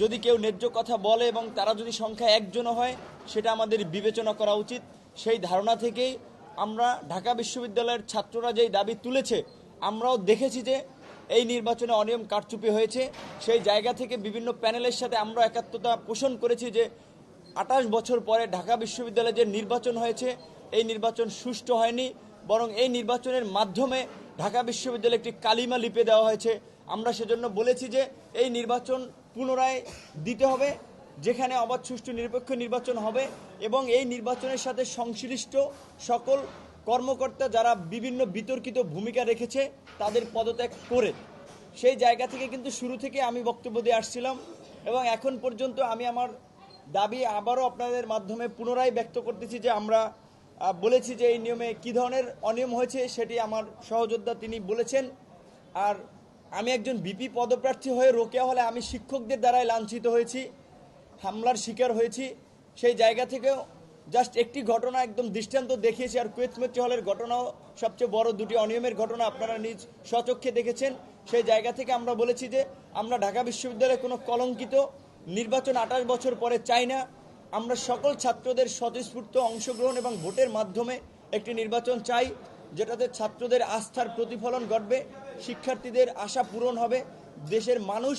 যদি কেউ ন্যায্য কথা বলে এবং তারা যদি সংখ্যা একজনও হয় সেটা আমাদের বিবেচনা করা উচিত। সেই ধারণা থেকেই আমরা ঢাকা বিশ্ববিদ্যালয়ের ছাত্ররা যেই দাবি তুলেছে, আমরাও দেখেছি যে এই নির্বাচনে অনিয়ম কারচুপি হয়েছে। সেই জায়গা থেকে বিভিন্ন প্যানেলের সাথে আমরা একাত্মতা পোষণ করেছি যে 28 বছর পরে ঢাকা বিশ্ববিদ্যালয়ে যে নির্বাচন হয়েছে এই নির্বাচন সুষ্ঠু হয়নি, বরং এই নির্বাচনের মাধ্যমে ঢাকা বিশ্ববিদ্যালয়ে একটি কালিমা লিপে দেওয়া হয়েছে। আমরা সেজন্য বলেছি যে এই নির্বাচন পুনরায় দিতে হবে, যেখানে অবাধ সুষ্ঠু নিরপেক্ষ নির্বাচন হবে এবং এই নির্বাচনের সাথে সংশ্লিষ্ট সকল কর্মকর্তা যারা বিভিন্ন বিতর্কিত ভূমিকা রেখেছে তাদের পদত্যাগ করে। সেই জায়গা থেকে কিন্তু শুরু থেকে আমি বক্তব্য দিয়ে আসছিলাম এবং এখন পর্যন্ত আমি আমার দাবি আবারও আপনাদের মাধ্যমে পুনরায় ব্যক্ত করতেছি যে আমরা বলেছি যে এই নিয়মে কী ধরনের অনিয়ম হয়েছে সেটি আমার সহযোদ্ধা তিনি বলেছেন। আর আমি একজন ভিপি পদপ্রার্থী হয়ে রোকেয়া হলে আমি শিক্ষকদের দ্বারাই লাঞ্ছিত হয়েছি, হামলার শিকার হয়েছি। সেই জায়গা থেকেও জাস্ট একটি ঘটনা একদম দৃষ্টান্ত দেখিয়েছি। আর কুয়েত মেট্রো হলের ঘটনাও সবচেয়ে বড় দুটি অনিয়মের ঘটনা আপনারা নিজ স্বচক্ষে দেখেছেন। সেই জায়গা থেকে আমরা বলেছি যে আমরা ঢাকা বিশ্ববিদ্যালয়ে কোনো কলঙ্কিত নির্বাচন 28 বছর পরে চাই না। আমরা সকল ছাত্রদের স্বতঃস্ফূর্ত অংশগ্রহণ এবং ভোটের মাধ্যমে একটি নির্বাচন চাই, যেটাতে ছাত্রদের আস্থার প্রতিফলন ঘটবে, শিক্ষার্থীদের আশা পূরণ হবে। দেশের মানুষ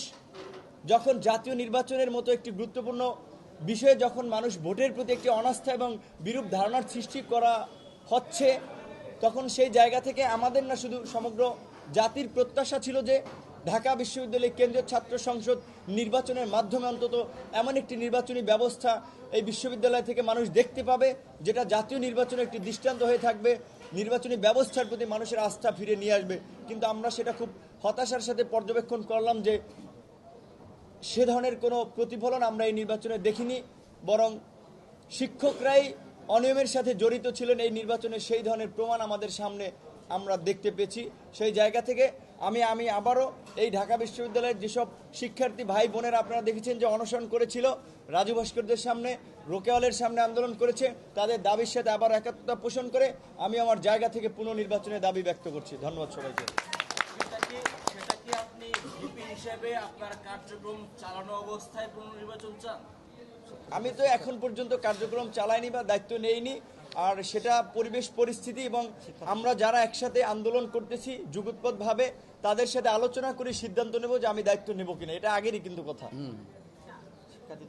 যখন জাতীয় নির্বাচনের মতো একটি গুরুত্বপূর্ণ বিষয়ে যখন মানুষ ভোটের প্রতি একটি অনাস্থা এবং বিরূপ ধারণার সৃষ্টি করা হচ্ছে, তখন সেই জায়গা থেকে আমাদের না শুধু সমগ্র জাতির প্রত্যাশা ছিল যে ঢাকা বিশ্ববিদ্যালয় কেন্দ্রীয় ছাত্র সংসদ নির্বাচনের মাধ্যমে অন্তত এমন একটি নির্বাচনী ব্যবস্থা এই বিশ্ববিদ্যালয় থেকে মানুষ দেখতে পাবে যেটা জাতীয় নির্বাচনে একটি দৃষ্টান্ত হয়ে থাকবে, নির্বাচনী ব্যবস্থার প্রতি মানুষের আস্থা ফিরে নিয়ে আসবে। কিন্তু আমরা সেটা খুব হতাশার সাথে পর্যবেক্ষণ করলাম যে সে ধরনের কোনো প্রতিফলন আমরা এই নির্বাচনে দেখিনি, বরং শিক্ষকরাই অনিয়মের সাথে জড়িত ছিলেন এই নির্বাচনে, সেই ধরনের প্রমাণ আমাদের সামনে আমরা দেখতে পেয়েছি। সেই জায়গা থেকে আমি আবারও এই ঢাকা বিশ্ববিদ্যালয়ের যেসব শিক্ষার্থী ভাই বোনেরা আপনারা দেখেছেন যে অনশন করেছিল, রাজু ভাস্করদের সামনে, রোকেয়ালের সামনে আন্দোলন করেছে, তাদের দাবির সাথে আবার একাত্মতা পোষণ করে আমি আমার জায়গা থেকে পুনর্নির্বাচনের দাবি ব্যক্ত করছি। ধন্যবাদ সবাইকে। সেটা কি আপনি ভিপি হিসেবে আপনার কার্যক্রম চালানো অবস্থায় পুনর্নির্বাচন চান? আমি তো এখন পর্যন্ত কার্যক্রম চালাইনি বা দায়িত্ব নেইনি, আর সেটা পরিবেশ পরিস্থিতি এবং আমরা যারা একসাথে আন্দোলন করতেছি যুগোৎপদভাবে তাদের সাথে আলোচনা করে সিদ্ধান্ত নেব যে আমি দায়িত্ব নেব কিনা। এটা আগেরই কিন্তু কথা।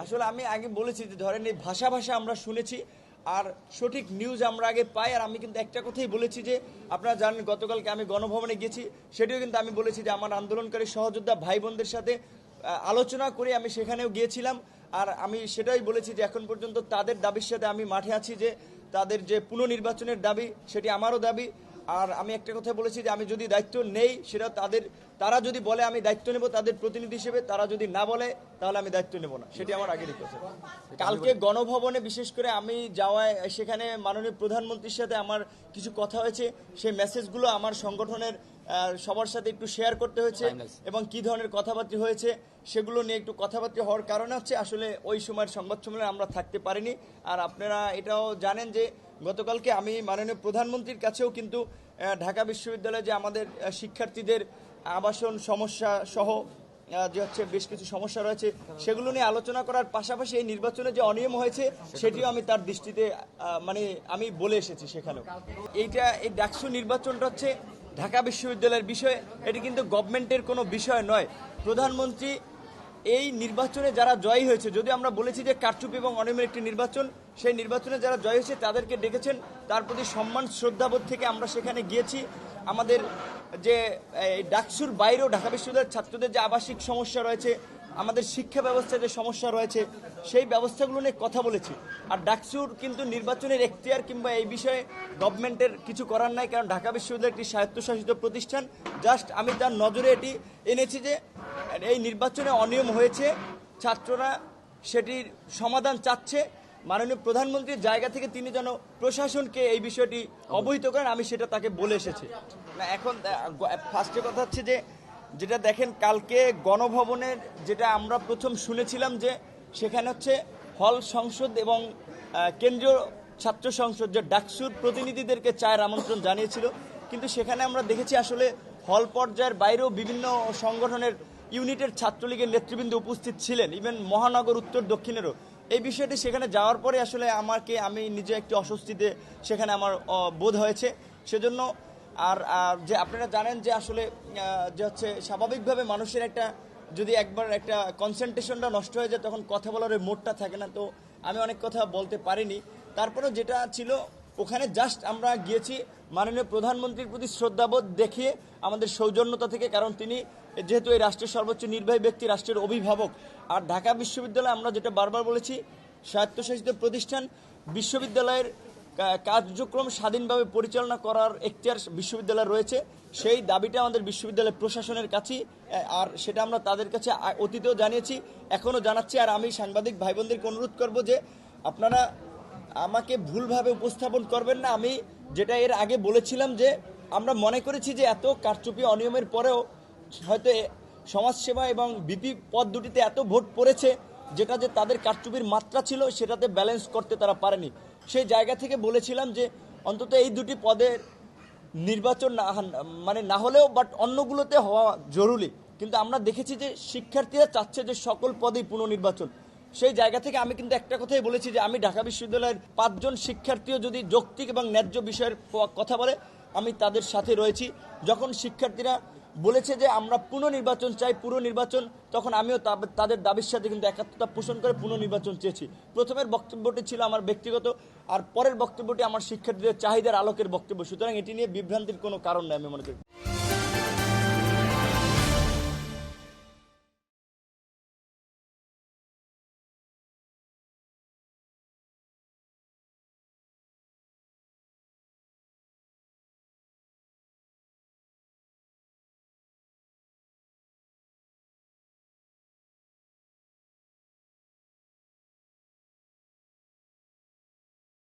আসলে আমি আগে বলেছি যে ধরেন এই ভাষা আমরা শুনেছি আর সঠিক নিউজ আমরা আগে পাই। আর আমি কিন্তু একটা কথাই বলেছি যে আপনারা জানেন গতকালকে আমি গণভবনে গেছি, সেটিও কিন্তু আমি বলেছি যে আমার আন্দোলনকারী সহযোদ্ধা ভাই বোনদের সাথে আলোচনা করে আমি সেখানেও গিয়েছিলাম। আর আমি সেটাই বলেছি যে এখন পর্যন্ত তাদের দাবির সাথে আমি মাঠে আছি, যে তাদের যে পুনর্নির্বাচনের দাবি সেটি আমারও দাবি। আর আমি একটা কথা বলেছি যে আমি যদি দায়িত্ব নেই সেটা তারা যদি বলে আমি দায়িত্ব নেব তাদের প্রতিনিধি হিসেবে, তারা যদি না বলে তাহলে আমি দায়িত্ব নেব না, সেটি আমার আগেরই কথা। কালকে গণভবনে বিশেষ করে আমি যাওয়ায় সেখানে মাননীয় প্রধানমন্ত্রীর সাথে আমার কিছু কথা হয়েছে, সেই মেসেজগুলো আমার সংগঠনের সবার সাথে একটু শেয়ার করতে হয়েছে এবং কি ধরনের কথাবার্তা হয়েছে সেগুলো নিয়ে একটু কথাবার্তা হওয়ার কারণে হচ্ছে আসলে ওই সময়ের সংবাদ সম্মেলনে আমরা থাকতে পারিনি। আর আপনারা এটাও জানেন যে গতকালকে আমি মাননীয় প্রধানমন্ত্রীর কাছেও কিন্তু ঢাকা বিশ্ববিদ্যালয়ে যে আমাদের শিক্ষার্থীদের আবাসন সমস্যা সহ যে হচ্ছে বেশ কিছু সমস্যা রয়েছে সেগুলো নিয়ে আলোচনা করার পাশাপাশি এই নির্বাচনে যে অনিয়ম হয়েছে সেটিও আমি তার দৃষ্টিতে আমি বলে এসেছি সেখানেও। এই ডাকসু নির্বাচনটা হচ্ছে ঢাকা বিশ্ববিদ্যালয়ের বিষয়, এটি কিন্তু গভর্নমেন্টের কোনো বিষয় নয়। প্রধানমন্ত্রী এই নির্বাচনে যারা জয়ী হয়েছে, যদি আমরা বলেছি যে কারচুপি এবং অনিয়মের একটি নির্বাচন, সেই নির্বাচনে যারা জয়ী হয়েছে তাদেরকে ডেকেছেন, তার প্রতি সম্মান শ্রদ্ধাবোধ থেকে আমরা সেখানে গিয়েছি। আমাদের যে ডাকসুর বাইরেও ঢাকা বিশ্ববিদ্যালয়ের ছাত্রদের যে আবাসিক সমস্যা রয়েছে, আমাদের শিক্ষা ব্যবস্থায় যে সমস্যা রয়েছে সেই ব্যবস্থাগুলো নিয়ে কথা বলেছি। আর ডাকসুর কিন্তু নির্বাচনের এখতিয়ার কিংবা এই বিষয়ে গভর্নমেন্টের কিছু করার নাই, কারণ ঢাকা বিশ্ববিদ্যালয় একটি স্বায়ত্তশাসিত প্রতিষ্ঠান। জাস্ট আমি তার নজরে এটি এনেছি যে এই নির্বাচনে অনিয়ম হয়েছে, ছাত্ররা সেটির সমাধান চাচ্ছে। মাননীয় প্রধানমন্ত্রীর জায়গা থেকে তিনি যেন প্রশাসনকে এই বিষয়টি অবহিত করেন, আমি সেটা তাকে বলে এসেছি। না, এখন ফার্স্টে কথা হচ্ছে যে যেটা দেখেন কালকে গণভবনের যেটা আমরা প্রথম শুনেছিলাম যে সেখানে হচ্ছে হল সংসদ এবং কেন্দ্রীয় ছাত্র সংসদ যে ডাকসুর প্রতিনিধিদেরকে চায়ের আমন্ত্রণ জানিয়েছিল, কিন্তু সেখানে আমরা দেখেছি আসলে হল পর্যায়ের বাইরেও বিভিন্ন সংগঠনের ইউনিটের ছাত্রলীগের নেতৃবৃন্দ উপস্থিত ছিলেন, ইভেন মহানগর উত্তর দক্ষিণেরও। এই বিষয়টি সেখানে যাওয়ার পরে আসলে আমি নিজে একটি অস্বস্তিতে সেখানে আমার বোধ হয়েছে। সেজন্য আর যে আপনারা জানেন যে আসলে যে হচ্ছে স্বাভাবিকভাবে মানুষের একটা যদি একবার একটা কনসেন্ট্রেশনটা নষ্ট হয়ে যায় তখন কথা বলার ওই মোডটা থাকে না, তো আমি অনেক কথা বলতে পারিনি। তারপরেও যেটা ছিল ওখানে জাস্ট আমরা গিয়েছি মাননীয় প্রধানমন্ত্রীর প্রতি শ্রদ্ধাবোধ দেখিয়ে আমাদের সৌজন্যতা থেকে, কারণ তিনি যেহেতু এই রাষ্ট্রের সর্বোচ্চ নির্বাহী ব্যক্তি, রাষ্ট্রের অভিভাবক। আর ঢাকা বিশ্ববিদ্যালয় আমরা যেটা বারবার বলেছি স্বায়ত্তশাসিত প্রতিষ্ঠান, বিশ্ববিদ্যালয়ের কার্যক্রম স্বাধীনভাবে পরিচালনা করার এখতিয়ার বিশ্ববিদ্যালয় রয়েছে। সেই দাবিটা আমাদের বিশ্ববিদ্যালয় প্রশাসনের কাছেই, আর সেটা আমরা তাদের কাছে অতীতেও জানিয়েছি, এখনও জানাচ্ছি। আর আমি সাংবাদিক ভাই বোনদেরকে অনুরোধ করব যে আপনারা আমাকে ভুলভাবে উপস্থাপন করবেন না। আমি যেটা এর আগে বলেছিলাম যে আমরা মনে করেছি যে এত কারচুপি অনিয়মের পরেও হয়তো সমাজসেবা এবং বিপি পদ দুটিতে এত ভোট পড়েছে, যেটা যে তাদের কারচুপির মাত্রা ছিল সেটাতে ব্যালেন্স করতে তারা পারেনি। সেই জায়গা থেকে বলেছিলাম যে অন্তত এই দুটি পদের নির্বাচন না হলেও বাট অন্যগুলোতে হওয়া জরুরি। কিন্তু আমরা দেখেছি যে শিক্ষার্থীরা চাচ্ছে যে সকল পদেই পুনর্নির্বাচন। সেই জায়গা থেকে আমি কিন্তু একটা কথাই বলেছি যে আমি ঢাকা বিশ্ববিদ্যালয়ের 5 জন শিক্ষার্থীও যদি যৌক্তিক এবং ন্যায্য বিষয়ের কথা বলে আমি তাদের সাথে রয়েছি। যখন শিক্ষার্থীরা বলেছে যে আমরা পুনর্নির্বাচন চাই, পুনর্নির্বাচন, তখন আমিও তাদের দাবির সাথে কিন্তু একাত্মতা পোষণ করে পুনর্নির্বাচন চেয়েছি। প্রথমের বক্তব্যটি ছিল আমার ব্যক্তিগত, আর পরের বক্তব্যটি আমার শিক্ষার্থীদের চাহিদার আলোকের বক্তব্য। সুতরাং এটি নিয়ে বিভ্রান্তির কোনো কারণ নেই আমি মনে করি।